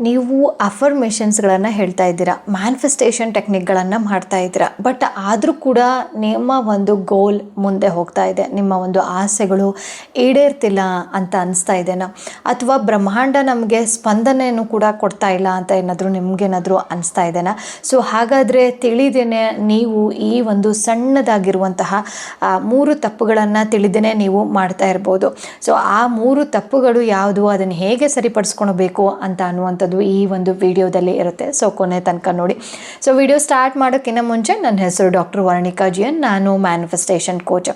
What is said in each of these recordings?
ನೀವು ಅಫರ್ಮೇಷನ್ಸ್ಗಳನ್ನು ಹೇಳ್ತಾ ಇದ್ದೀರಾ, ಮ್ಯಾನಿಫೆಸ್ಟೇಷನ್ ಟೆಕ್ನಿಕ್ಗಳನ್ನು ಮಾಡ್ತಾ ಇದ್ದೀರಾ. ಬಟ್ ಆದರೂ ಕೂಡ ನಿಮ್ಮ ಒಂದು ಗೋಲ್ ಮುಂದೆ ಹೋಗ್ತಾ ಇದೆ, ನಿಮ್ಮ ಒಂದು ಆಸೆಗಳು ಈಡೇರ್ತಿಲ್ಲ ಅಂತ ಅನಿಸ್ತಾ ಇದೆನಾ? ಅಥವಾ ಬ್ರಹ್ಮಾಂಡ ನಮಗೆ ಸ್ಪಂದನೆಯನ್ನು ಕೂಡ ಕೊಡ್ತಾ ಇಲ್ಲ ಅಂತ ನಿಮಗೇನಾದರೂ ಅನಿಸ್ತಾ ಇದೆನಾ? ಸೊ ಹಾಗಾದರೆ ತಿಳಿದೇನೆ ನೀವು ಈ ಒಂದು ಸಣ್ಣದಾಗಿರುವಂತಹ 3 ತಪ್ಪುಗಳನ್ನು ತಿಳಿದೇನೆ ನೀವು ಮಾಡ್ತಾ ಇರ್ಬೋದು. ಸೊ ಆ 3 ತಪ್ಪುಗಳು ಯಾವುದು, ಅದನ್ನು ಹೇಗೆ ಸರಿಪಡಿಸ್ಕೊಳ್ಬೇಕು ಅಂತ ಅನ್ನುವಂಥದ್ದು ಈ ಒಂದು ವಿಡಿಯೋದಲ್ಲಿ ಇರುತ್ತೆ. ಸೊ ಕೊನೆ ತನಕ ನೋಡಿ. ಸೊ ವಿಡಿಯೋ ಸ್ಟಾರ್ಟ್ ಮಾಡೋಕ್ಕಿಂತ ಮುಂಚೆ ನನ್ನ ಹೆಸರು ಡಾಕ್ಟರ್ ವರ್ಣಿಕಾ ಜಿಯನ್, ನಾನು ಮ್ಯಾನಿಫೆಸ್ಟೇಷನ್ ಕೋಚ್.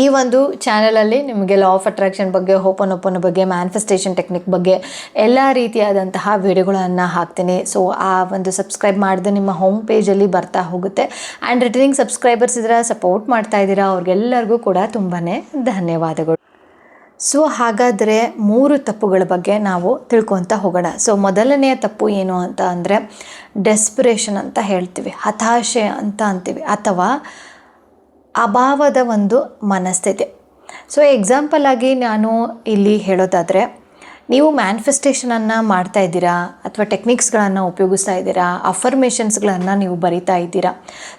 ಈ ಒಂದು ಚಾನಲಲ್ಲಿ ನಿಮಗೆ ಲಾ ಆಫ್ ಅಟ್ರಾಕ್ಷನ್ ಬಗ್ಗೆ, ಹೋಪನೋಪನ ಬಗ್ಗೆ, ಮ್ಯಾನಿಫೆಸ್ಟೇಷನ್ ಟೆಕ್ನಿಕ್ ಬಗ್ಗೆ ಎಲ್ಲ ರೀತಿಯಾದಂತಹ ವಿಡಿಯೋಗಳನ್ನು ಹಾಕ್ತೀನಿ. ಸೊ ಆ ಒಂದು ಸಬ್ಸ್ಕ್ರೈಬ್ ಮಾಡಿದ್ರೆ ನಿಮ್ಮ ಹೋಮ್ ಪೇಜಲ್ಲಿ ಬರ್ತಾ ಹೋಗುತ್ತೆ. ಆ್ಯಂಡ್ ರಿಟರ್ನಿಂಗ್ ಸಬ್ಸ್ಕ್ರೈಬರ್ಸ್ ಇದ್ರೆ ಸಪೋರ್ಟ್ ಮಾಡ್ತಾ ಇದ್ದೀರಾ, ಅವ್ರಿಗೆಲ್ಲರಿಗೂ ಕೂಡ ತುಂಬಾ ಧನ್ಯವಾದಗಳು. ಸೊ ಹಾಗಾದರೆ 3 ತಪ್ಪುಗಳ ಬಗ್ಗೆ ನಾವು ತಿಳ್ಕೊತ ಹೋಗೋಣ. ಸೊ ಮೊದಲನೆಯ ತಪ್ಪು ಏನು ಅಂತ ಅಂದರೆ ಡೆಸ್ಪಿರೇಷನ್ ಅಂತ ಹೇಳ್ತೀವಿ, ಹತಾಶೆ ಅಂತ ಅಂತೀವಿ, ಅಥವಾ ಅಭಾವದ ಒಂದು ಮನಸ್ಥಿತಿ. ಸೊ ಎಕ್ಸಾಂಪಲ್ ಆಗಿ ನಾನು ಇಲ್ಲಿ ಹೇಳೋದಾದರೆ, ನೀವು ಮ್ಯಾನಿಫೆಸ್ಟೇಷನನ್ನು ಮಾಡ್ತಾ ಇದ್ದೀರಾ ಅಥವಾ ಟೆಕ್ನಿಕ್ಸ್ಗಳನ್ನು ಉಪಯೋಗಿಸ್ತಾ ಇದ್ದೀರಾ, ಅಫರ್ಮೇಷನ್ಸ್ಗಳನ್ನು ನೀವು ಬರಿತಾ ಇದ್ದೀರಾ.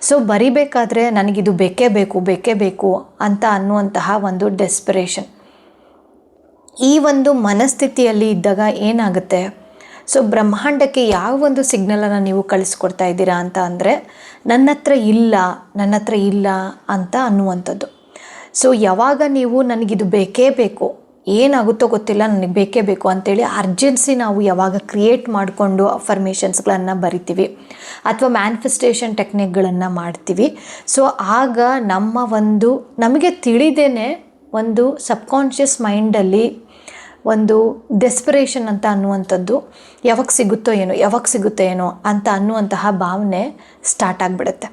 ಸೊ ಬರಿಬೇಕಾದ್ರೆ ನನಗಿದು ಬೇಕೇ ಬೇಕು ಅಂತ ಅನ್ನುವಂತಹ ಒಂದು ಡೆಸ್ಪಿರೇಷನ್, ಈ ಒಂದು ಮನಸ್ಥಿತಿಯಲ್ಲಿ ಇದ್ದಾಗ ಏನಾಗುತ್ತೆ, ಸೊ ಬ್ರಹ್ಮಾಂಡಕ್ಕೆ ಯಾವ ಒಂದು ಸಿಗ್ನಲನ್ನು ನೀವು ಕಳಿಸ್ಕೊಡ್ತಾ ಇದ್ದೀರಾ ಅಂತ ಅಂದರೆ ನನ್ನ ಹತ್ರ ಇಲ್ಲ ಅಂತ ಅನ್ನುವಂಥದ್ದು. ಸೊ ಯಾವಾಗ ನೀವು ನನಗಿದು ಬೇಕೇ ಬೇಕು, ಏನಾಗುತ್ತೋ ಗೊತ್ತಿಲ್ಲ, ನನಗೆ ಬೇಕೇ ಬೇಕು ಅಂತೇಳಿ ಅರ್ಜೆನ್ಸಿ ನಾವು ಯಾವಾಗ ಕ್ರಿಯೇಟ್ ಮಾಡಿಕೊಂಡು ಅಫರ್ಮೇಷನ್ಸ್ಗಳನ್ನು ಬರಿತೀವಿ ಅಥವಾ ಮ್ಯಾನಿಫೆಸ್ಟೇಷನ್ ಟೆಕ್ನಿಕ್ಗಳನ್ನು ಮಾಡ್ತೀವಿ, ಸೊ ಆಗ ನಮಗೆ ತಿಳಿದೇನೆ ಒಂದು ಸಬ್ಕಾನ್ಷಿಯಸ್ ಮೈಂಡಲ್ಲಿ ಒಂದು ಡೆಸ್ಪಿರೇಷನ್ ಅಂತ ಅನ್ನುವಂಥದ್ದು ಯಾವಾಗ ಸಿಗುತ್ತೋ ಏನೋ ಅಂತ ಅನ್ನುವಂತಹ ಭಾವನೆ ಸ್ಟಾರ್ಟ್ ಆಗಿಬಿಡುತ್ತೆ.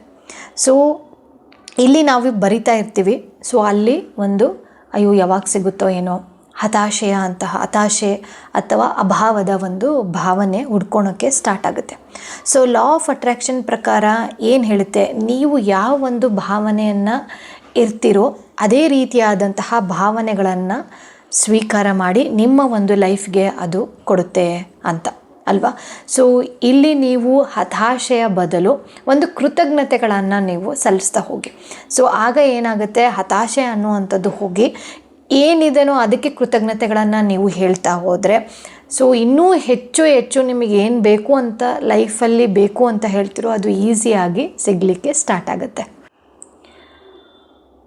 ಸೊ ಇಲ್ಲಿ ನಾವು ಬರಿತಾ ಇರ್ತೀವಿ, ಸೊ ಅಲ್ಲಿ ಒಂದು ಅಯ್ಯೋ ಯಾವಾಗ ಸಿಗುತ್ತೋ ಏನೋ, ಹತಾಶೆ ಅಥವಾ ಅಭಾವದ ಒಂದು ಭಾವನೆ ಹುಡ್ಕೊಳೋಕ್ಕೆ ಸ್ಟಾರ್ಟ್ ಆಗುತ್ತೆ. ಸೊ ಲಾ ಆಫ್ ಅಟ್ರಾಕ್ಷನ್ ಪ್ರಕಾರ ಏನು ಹೇಳುತ್ತೆ, ನೀವು ಯಾವ ಒಂದು ಭಾವನೆಯನ್ನು ಇರ್ತೀರೋ ಅದೇ ರೀತಿಯಾದಂತಹ ಭಾವನೆಗಳನ್ನು ಸ್ವೀಕಾರ ಮಾಡಿ ನಿಮ್ಮ ಒಂದು ಲೈಫ್ಗೆ ಅದು ಕೊಡುತ್ತೆ ಅಂತ ಅಲ್ವಾ. ಸೊ ಇಲ್ಲಿ ನೀವು ಹತಾಶೆಯ ಬದಲು ಒಂದು ಕೃತಜ್ಞತೆಗಳನ್ನು ನೀವು ಸಲ್ಲಿಸ್ತಾ ಹೋಗಿ. ಸೊ ಆಗ ಏನಾಗುತ್ತೆ, ಹತಾಶೆ ಅನ್ನುವಂಥದ್ದು ಹೋಗಿ ಏನಿದೆನೋ ಅದಕ್ಕೆ ಕೃತಜ್ಞತೆಗಳನ್ನು ನೀವು ಹೇಳ್ತಾ ಹೋದರೆ, ಸೊ ಇನ್ನೂ ಹೆಚ್ಚು ನಿಮಗೆ ಏನು ಬೇಕು ಅಂತ ಲೈಫಲ್ಲಿ ಬೇಕು ಅಂತ ಹೇಳ್ತಿರೋ ಅದು ಈಸಿಯಾಗಿ ಸಿಗಲಿಕ್ಕೆ ಸ್ಟಾರ್ಟ್ ಆಗುತ್ತೆ.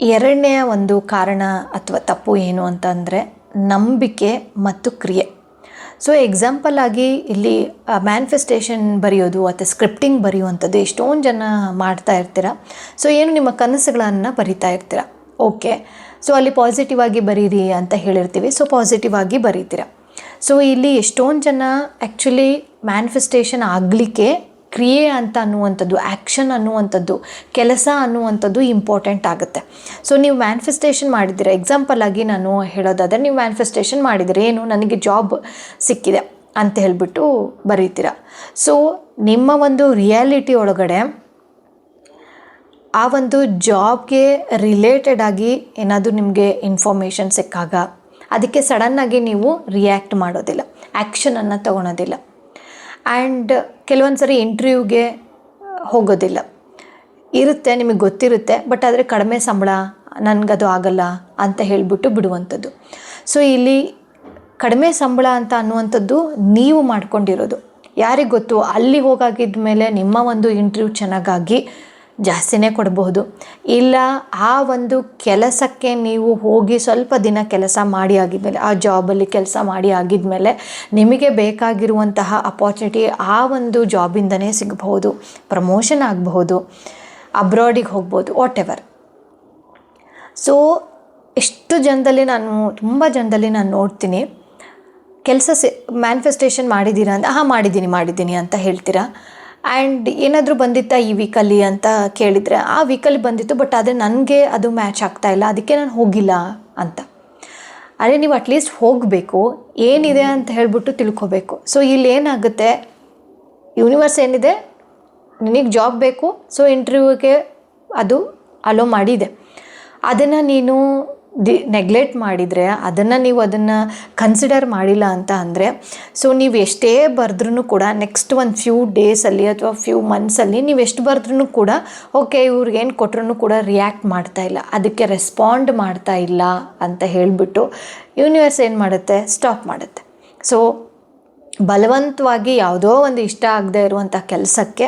ಎರಡನೆಯ ಒಂದು ಕಾರಣ ಅಥವಾ ತಪ್ಪು ಏನು ಅಂತಂದರೆ ನಂಬಿಕೆ ಮತ್ತು ಕ್ರಿಯೆ. ಸೊ ಎಕ್ಸಾಂಪಲ್ ಆಗಿ ಇಲ್ಲಿ ಮ್ಯಾನಿಫೆಸ್ಟೇಷನ್ ಬರೆಯೋದು ಅಥವಾ ಸ್ಕ್ರಿಪ್ಟಿಂಗ್ ಬರೆಯುವಂಥದ್ದು ಎಷ್ಟೊಂದು ಜನ ಮಾಡ್ತಾ ಇರ್ತೀರ. ಸೊ ಏನು ನಿಮ್ಮ ಕನಸುಗಳನ್ನು ಬರಿತಾ ಇರ್ತೀರ, ಓಕೆ. ಸೊ ಅಲ್ಲಿ ಪಾಸಿಟಿವ್ ಆಗಿ ಬರೀರಿ ಅಂತ ಹೇಳಿರ್ತೀವಿ, ಸೊ ಪಾಸಿಟಿವ್ ಆಗಿ ಬರೀತೀರ. ಸೊ ಇಲ್ಲಿ ಎಷ್ಟೊಂದು ಜನ ಆ್ಯಕ್ಚುಲಿ ಮ್ಯಾನಿಫೆಸ್ಟೇಷನ್ ಆಗಲಿಕ್ಕೆ ಕ್ರಿಯೆ ಅಂತ ಅನ್ನುವಂಥದ್ದು, ಆ್ಯಕ್ಷನ್ ಅನ್ನುವಂಥದ್ದು, ಕೆಲಸ ಅನ್ನುವಂಥದ್ದು ಇಂಪಾರ್ಟೆಂಟ್ ಆಗುತ್ತೆ. ಸೊ ನೀವು ಮ್ಯಾನಿಫೆಸ್ಟೇಷನ್ ಮಾಡಿದ್ದೀರ, ಎಕ್ಸಾಂಪಲ್ ಆಗಿ ನಾನು ಹೇಳೋದಾದರೆ, ನೀವು ಮ್ಯಾನಿಫೆಸ್ಟೇಷನ್ ಮಾಡಿದ್ದೀರಿ, ಏನು ನನಗೆ ಜಾಬ್ ಸಿಕ್ಕಿದೆ ಅಂತ ಹೇಳಿಬಿಟ್ಟು ಬರೀತೀರ. ಸೊ ನಿಮ್ಮ ಒಂದು ರಿಯಾಲಿಟಿ ಒಳಗಡೆ ಆ ಒಂದು ಜಾಬ್ಗೆ ರಿಲೇಟೆಡ್ ಆಗಿ ಏನಾದರೂ ನಿಮಗೆ ಇನ್ಫಾರ್ಮೇಷನ್ ಸಿಕ್ಕಾಗ ಅದಕ್ಕೆ ಸಡನ್ನಾಗಿ ನೀವು ರಿಯಾಕ್ಟ್ ಮಾಡೋದಿಲ್ಲ, ಆ್ಯಕ್ಷನನ್ನು ತಗೊಳೋದಿಲ್ಲ. ಆ್ಯಂಡ್ ಕೆಲವೊಂದು ಸರಿ ಇಂಟರ್ವ್ಯೂಗೆ ಹೋಗೋದಿಲ್ಲ ಇರುತ್ತೆ, ನಿಮಗೆ ಗೊತ್ತಿರುತ್ತೆ, ಬಟ್ ಆದರೆ ಕಡಿಮೆ ಸಂಬಳ, ನನಗದು ಆಗಲ್ಲ ಅಂತ ಹೇಳಿಬಿಟ್ಟು ಬಿಡುವಂಥದ್ದು. ಸೊ ಇಲ್ಲಿ ಕಡಿಮೆ ಸಂಬಳ ಅಂತ ಅನ್ನುವಂಥದ್ದು ನೀವು ಮಾಡ್ಕೊಂಡಿರೋದು, ಯಾರಿಗೆ ಗೊತ್ತು, ಅಲ್ಲಿ ಹೋಗಾಗಿದ್ದ ಮೇಲೆ ನಿಮ್ಮ ಒಂದು ಇಂಟರ್ವ್ಯೂ ಚೆನ್ನಾಗಾಗಿ ಜಾಸ್ತಿನೇ ಕೊಡಬಹುದು. ಇಲ್ಲ ಆ ಒಂದು ಕೆಲಸಕ್ಕೆ ನೀವು ಹೋಗಿ ಸ್ವಲ್ಪ ದಿನ ಕೆಲಸ ಮಾಡಿ ಆಗಿದ್ಮೇಲೆ, ಆ ಜಾಬಲ್ಲಿ ಕೆಲಸ ಮಾಡಿ ಆಗಿದ್ಮೇಲೆ ನಿಮಗೆ ಬೇಕಾಗಿರುವಂತಹ ಅಪಾರ್ಚುನಿಟಿ ಆ ಒಂದು ಜಾಬಿಂದನೇ ಸಿಗಬಹುದು, ಪ್ರಮೋಷನ್ ಆಗಬಹುದು, ಅಬ್ರಾಡಿಗೆ ಹೋಗ್ಬೋದು, ವಾಟ್ ಎವರ್. ಸೊ ತುಂಬ ಜನದಲ್ಲಿ ನಾನು ನೋಡ್ತೀನಿ, ಕೆಲಸ ಮ್ಯಾನಿಫೆಸ್ಟೇಷನ್ ಮಾಡಿದ್ದೀರಾ ಅಂತ, ಮಾಡಿದ್ದೀನಿ ಅಂತ ಹೇಳ್ತೀರಾ. ಆ್ಯಂಡ್ ಏನಾದರೂ ಬಂದಿತ್ತಾ ಈ ವೀಕಲ್ಲಿ ಅಂತ ಕೇಳಿದರೆ, ಆ ವೀಕಲ್ಲಿ ಬಂದಿತ್ತು, ಬಟ್ ಆದರೆ ನನಗೆ ಅದು ಮ್ಯಾಚ್ ಆಗ್ತಾಯಿಲ್ಲ, ಅದಕ್ಕೆ ನಾನು ಹೋಗಿಲ್ಲ ಅಂತ. ಅದೇ ನೀವು ಅಟ್ಲೀಸ್ಟ್ ಹೋಗಬೇಕು, ಏನಿದೆ ಅಂತ ಹೇಳ್ಬಿಟ್ಟು ತಿಳ್ಕೊಬೇಕು. ಸೊ ಇಲ್ಲಿ ಏನಾಗುತ್ತೆ, ಯೂನಿವರ್ಸ್ ಏನಿದೆ, ನಿನಗೆ ಜಾಬ್ ಬೇಕು, ಸೊ ಇಂಟರ್ವ್ಯೂಗೆ ಅದು ಅಲೋ ಮಾಡಿದೆ, ಅದನ್ನು ನೀನು ನೆಗ್ಲೆಕ್ಟ್ ಮಾಡಿದರೆ, ಅದನ್ನು ಕನ್ಸಿಡರ್ ಮಾಡಿಲ್ಲ ಅಂತ ಅಂದರೆ, ಸೊ ನೀವು ಎಷ್ಟೇ ಬರೆದ್ರೂ ಕೂಡ ನೆಕ್ಸ್ಟ್ ಒಂದು ಫ್ಯೂ ಡೇಸಲ್ಲಿ ಅಥವಾ ಫ್ಯೂ ಮಂತ್ಸಲ್ಲಿ ನೀವು ಎಷ್ಟು ಬರೆದ್ರೂ ಕೂಡ ಓಕೆ ಇವ್ರಿಗೇನು ಕೊಟ್ರೂ ಕೂಡ ರಿಯಾಕ್ಟ್ ಮಾಡ್ತಾ ಇಲ್ಲ, ಅದಕ್ಕೆ ರೆಸ್ಪಾಂಡ್ ಮಾಡ್ತಾ ಇಲ್ಲ ಅಂತ ಹೇಳಿಬಿಟ್ಟು ಯೂನಿವರ್ಸ್ ಏನು ಮಾಡುತ್ತೆ, ಸ್ಟಾಪ್ ಮಾಡುತ್ತೆ. ಸೊ ಬಲವಂತವಾಗಿ ಯಾವುದೋ ಒಂದು ಇಷ್ಟ ಆಗದೆ ಇರುವಂಥ ಕೆಲಸಕ್ಕೆ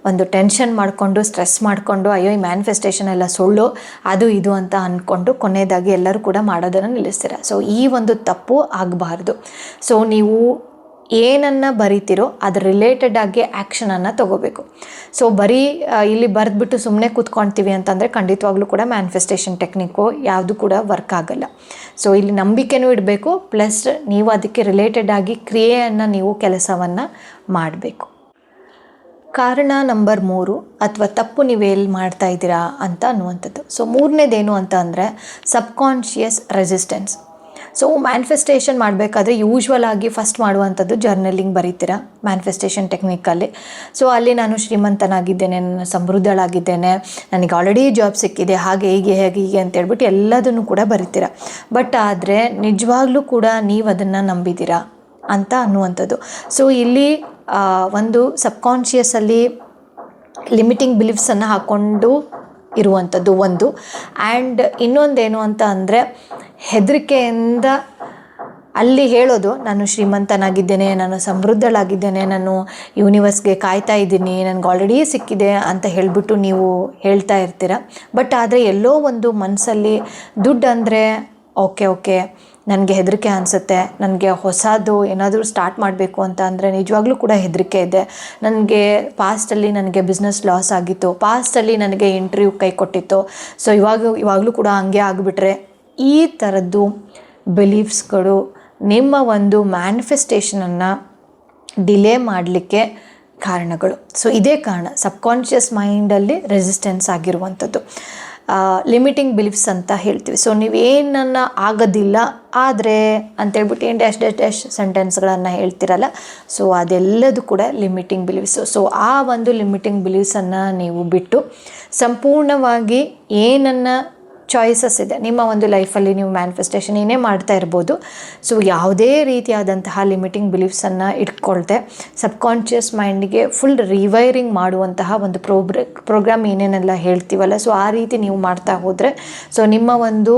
ಒಂದು ಟೆನ್ಷನ್ ಮಾಡಿಕೊಂಡು ಸ್ಟ್ರೆಸ್ ಮಾಡಿಕೊಂಡು ಅಯ್ಯೋ ಈ ಮ್ಯಾನಿಫೆಸ್ಟೇಷನ್ ಎಲ್ಲ ಸುಳ್ಳು ಅದು ಇದು ಅಂತ ಅಂದ್ಕೊಂಡು ಕೊನೆಯದಾಗಿ ಎಲ್ಲರೂ ಕೂಡ ಮಾಡೋದನ್ನು ನಿಲ್ಲಿಸ್ತೀರ. ಸೊ ಈ ಒಂದು ತಪ್ಪು ಆಗಬಾರ್ದು. ಸೊ ನೀವು ಏನನ್ನು ಬರೀತಿರೋ ಅದ್ರ ರಿಲೇಟೆಡ್ ಆಗಿ ಆ್ಯಕ್ಷನನ್ನು ತೊಗೋಬೇಕು. ಸೊ ಬರೀ ಇಲ್ಲಿ ಬರೆದ್ಬಿಟ್ಟು ಸುಮ್ಮನೆ ಕೂತ್ಕೊಳ್ತೀವಿ ಅಂತಂದರೆ ಖಂಡಿತವಾಗ್ಲೂ ಕೂಡ ಮ್ಯಾನಿಫೆಸ್ಟೇಷನ್ ಟೆಕ್ನಿಕ್ಕು ಯಾವುದು ಕೂಡ ವರ್ಕ್ ಆಗಲ್ಲ. ಸೊ ಇಲ್ಲಿ ನಂಬಿಕೆನೂ ಇಡಬೇಕು, ಪ್ಲಸ್ ನೀವು ಅದಕ್ಕೆ ರಿಲೇಟೆಡ್ ಆಗಿ ಕ್ರಿಯೆಯನ್ನು ನೀವು ಕೆಲಸವನ್ನು ಮಾಡಬೇಕು. ಕಾರಣ ನಂಬರ್ 3 ಅಥವಾ ತಪ್ಪು ನೀವೆಲ್ಲಿ ಮಾಡ್ತಾ ಇದ್ದೀರಾ ಅಂತ ಅನ್ನುವಂಥದ್ದು. ಸೊ ಮೂರನೇದೇನು ಅಂತ ಅಂದರೆ ಸಬ್ಕಾನ್ಷಿಯಸ್ ರೆಸಿಸ್ಟೆನ್ಸ್. ಸೊ ಮ್ಯಾನಿಫೆಸ್ಟೇಷನ್ ಮಾಡಬೇಕಾದ್ರೆ ಯೂಶ್ವಲ್ ಆಗಿ ಫಸ್ಟ್ ಮಾಡುವಂಥದ್ದು ಜರ್ನಲಿಂಗ್ ಬರೀತೀರಾ ಮ್ಯಾನಿಫೆಸ್ಟೇಷನ್ ಟೆಕ್ನಿಕಲ್ಲಿ. ಸೊ ಅಲ್ಲಿ ನಾನು ಶ್ರೀಮಂತನಾಗಿದ್ದೇನೆ, ನಾನು ಸಮೃದ್ಧಳಾಗಿದ್ದೇನೆ, ನನಗೆ ಆಲ್ರೆಡಿ ಜಾಬ್ ಸಿಕ್ಕಿದೆ, ಹಾಗೆ ಹೀಗೆ ಅಂತೇಳ್ಬಿಟ್ಟು ಎಲ್ಲದನ್ನು ಕೂಡ ಬರೀತೀರಾ. ಬಟ್ ಆದರೆ ನಿಜವಾಗ್ಲೂ ಕೂಡ ನೀವು ಅದನ್ನು ನಂಬಿದ್ದೀರಾ ಅಂತ ಅನ್ನುವಂಥದ್ದು. ಸೊ ಇಲ್ಲಿ ಒಂದು ಸಬ್ಕಾನ್ಷಿಯಸಲ್ಲಿ ಲಿಮಿಟಿಂಗ್ ಬಿಲೀಫ್ಸನ್ನು ಹಾಕ್ಕೊಂಡು ಇರುವಂಥದ್ದು ಒಂದು. ಆ್ಯಂಡ್ ಇನ್ನೊಂದೇನು ಅಂತ ಅಂದರೆ ಹೆದರಿಕೆಯಿಂದ ಅಲ್ಲಿ ಹೇಳೋದು ನಾನು ಶ್ರೀಮಂತನಾಗಿದ್ದೇನೆ, ನಾನು ಸಮೃದ್ಧಳಾಗಿದ್ದೇನೆ, ನಾನು ಯೂನಿವರ್ಸ್ಗೆ ಕಾಯ್ತಾ ಇದ್ದೀನಿ, ನನಗೆ ಆಲ್ರೆಡಿ ಸಿಕ್ಕಿದೆ ಅಂತ ಹೇಳಿಬಿಟ್ಟು ನೀವು ಹೇಳ್ತಾ ಇರ್ತೀರ. ಬಟ್ ಆದರೆ ಎಲ್ಲೋ ಒಂದು ಮನಸ್ಸಲ್ಲಿ ದುಡ್ಡು ಅಂದರೆ ಓಕೆ ನನಗೆ ಹೆದರಿಕೆ ಅನಿಸುತ್ತೆ, ನನಗೆ ಹೊಸದು ಏನಾದರೂ ಸ್ಟಾರ್ಟ್ ಮಾಡಬೇಕು ಅಂತ ಅಂದರೆ ನಿಜವಾಗ್ಲೂ ಕೂಡ ಹೆದರಿಕೆ ಇದೆ, ನನಗೆ ಪಾಸ್ಟಲ್ಲಿ ನನಗೆ ಬಿಸ್ನೆಸ್ ಲಾಸ್ ಆಗಿತ್ತು, ಪಾಸ್ಟಲ್ಲಿ ನನಗೆ ಇಂಟರ್ವ್ಯೂ ಕೈ ಕೊಟ್ಟಿತ್ತು, ಸೊ ಇವಾಗಲೂ ಕೂಡ ಹಂಗೆ ಆಗಿಬಿಟ್ರೆ, ಈ ಥರದ್ದು ಬಿಲೀಫ್ಸ್ಗಳು ನಿಮ್ಮ ಒಂದು ಮ್ಯಾನಿಫೆಸ್ಟೇಷನನ್ನು ಡಿಲೇ ಮಾಡಲಿಕ್ಕೆ ಕಾರಣಗಳು. ಸೊ ಇದೇ ಕಾರಣ ಸಬ್ಕಾನ್ಷಿಯಸ್ ಮೈಂಡಲ್ಲಿ ರೆಸಿಸ್ಟೆನ್ಸ್ ಆಗಿರುವಂಥದ್ದು. ಲಿಮಿಟಿಂಗ್ ಬಿಲೀಫ್ಸ್ ಅಂತ ಹೇಳ್ತೀವಿ. ಸೊ ನೀವೇನನ್ನು ಆಗೋದಿಲ್ಲ ಆದರೆ ಅಂತೇಳ್ಬಿಟ್ಟು ಏನು ಡ್ಯಾಶ್ ಸೆಂಟೆನ್ಸ್ಗಳನ್ನು ಹೇಳ್ತಿರಲ್ಲ, ಸೊ ಅದೆಲ್ಲದು ಕೂಡ ಲಿಮಿಟಿಂಗ್ ಬಿಲೀಫ್ಸು. ಸೊ ಆ ಒಂದು ಲಿಮಿಟಿಂಗ್ ಬಿಲೀಫ್ಸನ್ನು ನೀವು ಬಿಟ್ಟು ಸಂಪೂರ್ಣವಾಗಿ ಏನನ್ನು ಚಾಯ್ಸಸ್ ಇದೆ ನಿಮ್ಮ ಒಂದು ಲೈಫಲ್ಲಿ, ನೀವು ಮ್ಯಾನಿಫೆಸ್ಟೇಷನ್ ಏನೇ ಮಾಡ್ತಾ ಇರ್ಬೋದು. ಸೊ ಯಾವುದೇ ರೀತಿಯಾದಂತಹ ಲಿಮಿಟಿಂಗ್ ಬಿಲೀಫ್ಸನ್ನು ಇಟ್ಕೊಳ್ತೆ ಸಬ್ಕಾನ್ಷಿಯಸ್ ಮೈಂಡಿಗೆ ಫುಲ್ ರಿವೈರಿಂಗ್ ಮಾಡುವಂತಹ ಒಂದು ಪ್ರೋಗ್ರಾಮ್ ಏನೇನೆಲ್ಲ ಹೇಳ್ತೀವಲ್ಲ, ಸೊ ಆ ರೀತಿ ನೀವು ಮಾಡ್ತಾ ಹೋದರೆ ಸೊ ನಿಮ್ಮ ಒಂದು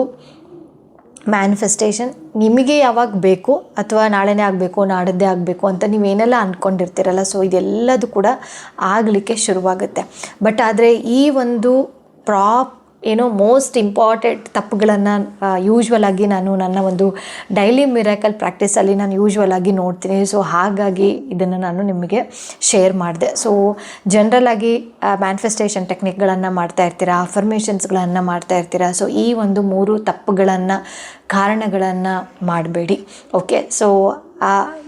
ಮ್ಯಾನಿಫೆಸ್ಟೇಷನ್ ನಿಮಗೆ ಯಾವಾಗ ಬೇಕು ಅಥವಾ ನಾಳೆನೇ ಆಗಬೇಕು ನಾಡದ್ದೇ ಆಗಬೇಕು ಅಂತ ನೀವೇನೆಲ್ಲ ಅಂದ್ಕೊಂಡಿರ್ತೀರಲ್ಲ, ಸೊ ಇದೆಲ್ಲದು ಕೂಡ ಆಗಲಿಕ್ಕೆ ಶುರುವಾಗುತ್ತೆ. ಬಟ್ ಆದರೆ ಈ ಒಂದು ಮೋಸ್ಟ್ ಇಂಪಾರ್ಟೆಂಟ್ ತಪ್ಪುಗಳನ್ನು ಯೂಶ್ವಲ್ ಆಗಿ ನಾನು ನನ್ನ ಒಂದು ಡೈಲಿ ಮಿರಾಕಲ್ ಪ್ರಾಕ್ಟೀಸಲ್ಲಿ ನಾನು ಯೂಶ್ವಲ್ ಆಗಿ ನೋಡ್ತೀನಿ. ಸೊ ಹಾಗಾಗಿ ಇದನ್ನು ನಾನು ನಿಮಗೆ ಶೇರ್ ಮಾಡಿದೆ. ಸೊ ಜನರಲಾಗಿ ಮ್ಯಾನಿಫೆಸ್ಟೇಷನ್ ಟೆಕ್ನಿಕ್ಗಳನ್ನು ಮಾಡ್ತಾ ಇರ್ತೀರಾ, ಅಫರ್ಮೇಷನ್ಸ್ಗಳನ್ನು ಮಾಡ್ತಾ ಇರ್ತೀರಾ. ಸೊ ಈ ಒಂದು 3 ತಪ್ಪುಗಳನ್ನು ಕಾರಣಗಳನ್ನು ಮಾಡಬೇಡಿ. ಓಕೆ, ಸೊ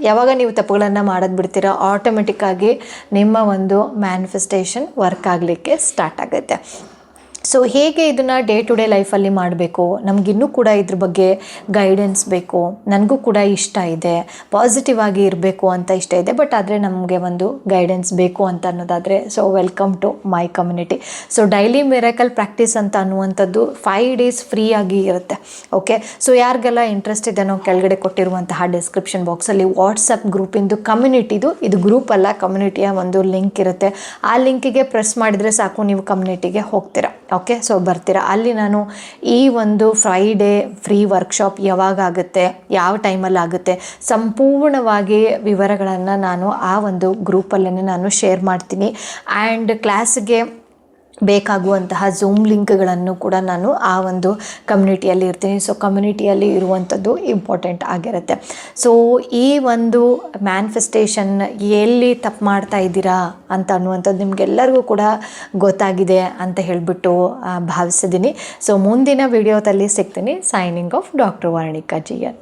ಯಾವಾಗ ನೀವು ತಪ್ಪುಗಳನ್ನು ಮಾಡೋದು ಬಿಡ್ತೀರಾ ಆಟೋಮೆಟಿಕ್ಕಾಗಿ ನಿಮ್ಮ ಒಂದು ಮ್ಯಾನಿಫೆಸ್ಟೇಷನ್ ವರ್ಕ್ ಆಗಲಿಕ್ಕೆ ಸ್ಟಾರ್ಟ್ ಆಗುತ್ತೆ. ಸೊ ಹೇಗೆ ಇದನ್ನು ಡೇ ಟು ಡೇ ಲೈಫಲ್ಲಿ ಮಾಡಬೇಕು, ನಮಗಿನ್ನೂ ಕೂಡ ಇದ್ರ ಬಗ್ಗೆ ಗೈಡೆನ್ಸ್ ಬೇಕು, ನನಗೂ ಕೂಡ ಇಷ್ಟ ಇದೆ, ಪಾಸಿಟಿವ್ ಆಗಿ ಇರಬೇಕು ಅಂತ ಇಷ್ಟ ಇದೆ, ಬಟ್ ಆದರೆ ನಮಗೆ ಒಂದು ಗೈಡೆನ್ಸ್ ಬೇಕು ಅಂತ ಅನ್ನೋದಾದರೆ so welcome to my community. So daily miracle practice ಅಂತ ಅನ್ನುವಂಥದ್ದು 5 days ಫ್ರೀ ಆಗಿ ಇರುತ್ತೆ. ಓಕೆ, ಸೊ ಯಾರಿಗೆಲ್ಲ ಇಂಟ್ರೆಸ್ಟ್ ಇದೆನೋ ಕೆಳಗಡೆ ಕೊಟ್ಟಿರುವಂತಹ ಡಿಸ್ಕ್ರಿಪ್ಷನ್ ಬಾಕ್ಸಲ್ಲಿ ವಾಟ್ಸಪ್ ಗ್ರೂಪಿಂದು ಕಮ್ಯುನಿಟಿದು, ಇದು ಗ್ರೂಪ್ ಅಲ್ಲ ಕಮ್ಯುನಿಟಿಯ ಒಂದು ಲಿಂಕ್ ಇರುತ್ತೆ. ಆ ಲಿಂಕಿಗೆ ಪ್ರೆಸ್ ಮಾಡಿದರೆ ಸಾಕು, ನೀವು ಕಮ್ಯುನಿಟಿಗೆ ಹೋಗ್ತೀರಾ. ಓಕೆ, ಸೊ ಬರ್ತೀರಾ. ಅಲ್ಲಿ ನಾನು ಈ ಒಂದು ಫ್ರೈಡೇ ಫ್ರೀ ವರ್ಕ್ಶಾಪ್ ಯಾವಾಗ ಆಗುತ್ತೆ, ಯಾವ ಟೈಮಲ್ಲಿ ಆಗುತ್ತೆ, ಸಂಪೂರ್ಣವಾಗಿ ವಿವರಗಳನ್ನು ನಾನು ಆ ಒಂದು ಗ್ರೂಪಲ್ಲೇ ನಾನು ಶೇರ್ ಮಾಡ್ತೀನಿ. ಆ್ಯಂಡ್ ಕ್ಲಾಸ್ಗೆ ಬೇಕಾಗುವಂತಹ ಝೂಮ್ ಲಿಂಕ್ಗಳನ್ನು ಕೂಡ ನಾನು ಆ ಒಂದು ಕಮ್ಯುನಿಟಿಯಲ್ಲಿ ಇರ್ತೀನಿ. ಸೊ ಕಮ್ಯುನಿಟಿಯಲ್ಲಿ ಇರುವಂಥದ್ದು ಇಂಪಾರ್ಟೆಂಟ್ ಆಗಿರುತ್ತೆ. ಸೊ ಈ ಒಂದು ಮ್ಯಾನಿಫೆಸ್ಟೇಷನ್ ಎಲ್ಲಿ ತಪ್ಪು ಮಾಡ್ತಾ ಇದ್ದೀರಾ ಅಂತ ಅನ್ನುವಂಥದ್ದು ನಿಮಗೆಲ್ಲರಿಗೂ ಕೂಡ ಗೊತ್ತಾಗಿದೆ ಅಂತ ಹೇಳಿಬಿಟ್ಟು ಭಾವಿಸಿದ್ದೀನಿ. ಸೊ ಮುಂದಿನ ವಿಡಿಯೋದಲ್ಲಿ ಸಿಗ್ತೀನಿ. Signing off doctor Varnika G N.